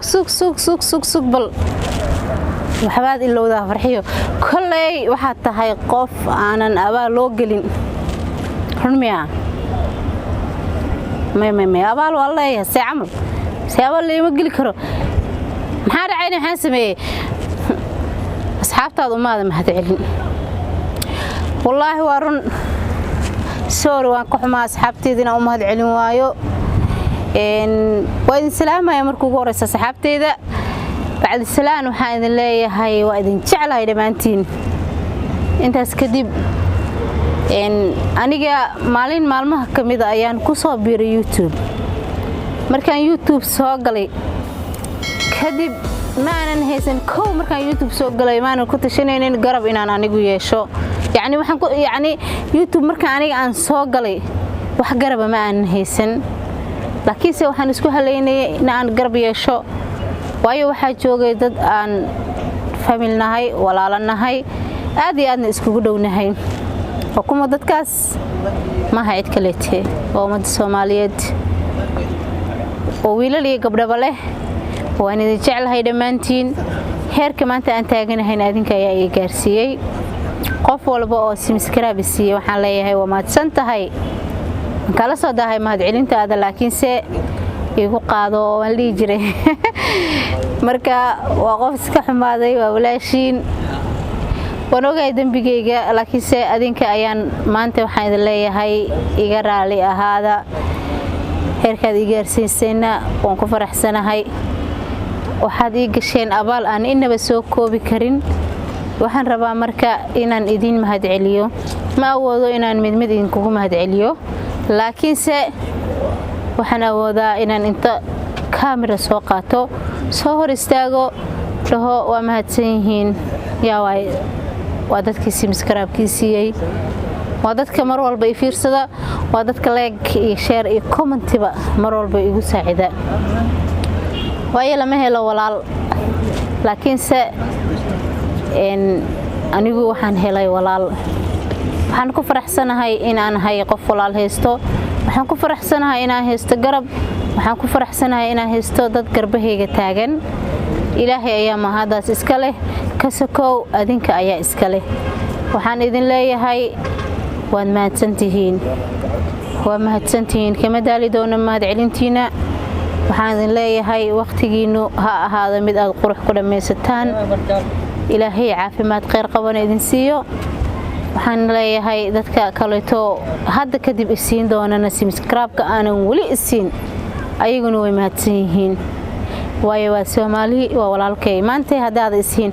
سوق بل وحباد إلا وذا فرحيه كل وحتى هاي قف أنا أبا لوجلين هرميا ما أبا والله سعمل سعمل اللي مقل كرو محار عيني حاسمي أصحاب تاضو ماذا ما هتعلن والله وارن سوري وانكح مع أصحابتي ذينا ومهد علم وايو وإذن سلامة يا مركو قورس أصحابتي ذا بعد السلام وحاين اللي هاي وإذن شعل هاي دمانتين انت اسكدب أنيقا مالين مالمها كميدة أيان كوسو بيري يوتيوب مركان يوتيوب سوقلي كدب ما أنا نهيسن كو مركان يوتيوب سوقلي ما أنا كنت شنين قرب إن أنا نيجو يشو يعني يوتيوب مركان أنيقا عن سوقلي wax garaba ma aan haysan laakiin se waxaan isku haleynay in aan garab yeesho waayo waxa joogay dad aan familnahay walaalanahay aad iyo aadna isku dhownahay kuma dadkaas ma hay'ad kaleete oo umada Soomaaliyeed oo wiilal iyo gabdhaba leh waan idin jecelahay dhamaantiin heerka maanta aan taaganahay adinka ayaa ii gaarsiiyay qof walba oo subscribe siiyay waxaan leeyahay waa mahadsantahay kala soo dahay mahad celintaada laakiin se igu qaado waan lii jiray marka waa qof iska xumaaday waa walaashiin waan ogahay dambigeyga laakiin se adinka ayaan maanta waxaan idin leeyahay iga raali ahaada heerkaad ii gaarsiisayna waan ku faraxsanahay waxaad ii gasheen abaal aan inaba soo koobi karin waxaan rabaa marka inaan idin mahad celiyo ma awoodo inaan mid idinkugu mahad celiyo laakiin se waxaan awoodaa inaan inta kaamira soo qaato soo hor istaago dhaho waa mahadsan yihiin yaa waa dadkii subscribe-kii siiyay waa dadka mar walba i fiirsada waa dadka like iyo share iyo comment-ba mar walba igu saacida waayo lama helo walaal laakiin se anigu waxaan helay walaal waxaan ku faraxsanahay in aan hay qof walaal haysto waxaan ku faraxsanahay in aan haysto garab waxaan ku faraxsanahay in aan haysto dad garbahayga taagan ilaahay ayaa mahadaas iska leh ka sokow adinka ayaa iska leh waxaan idin leeyahay waad mahadsantihiin kama daali doono mahad celintiina waxaan idin leeyahay waqtigiinu ha ahaado mid aad qurux ku dhameysataan ilaahay caafimaad khayr qaban idin siiyo waxaan leeyahay dadka kaleeto hadda kadib isiin doonana subscribe-ka aanan wali isiin ayaguna way mahadsan yihiin waayo waa Soomaali waa walaalkay maanta hadaad isiin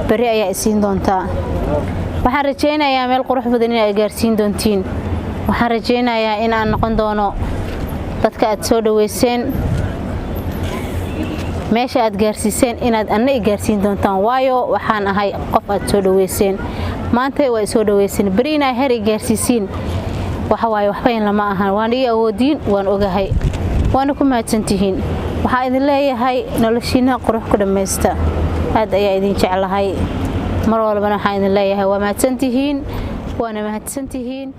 bari ayaa isiin doontaa waxaan rajeynayaa meel qurux badan in ay gaarsiin doontiin waxaan rajeynayaa in aan noqon doono dadka aad soo dhaweyseen meesha aad gaarsiiseen inaad anna i gaarsiin doontaan waayo waxaan ahay qof aad soo dhaweyseen maanta way soo dhaweyseen bariina heer i gaarsiisiin waxa waaye waxba in lama ahan waan ii awoodiin waan ogahay waana ku mahadsantihiin waxaa idin leeyahay noloshiina qurux ku dhameysta aad ayaa idin jecelahay mar walbana waxaan idin leeyahay waa mahadsantihiin waana mahadsantihiin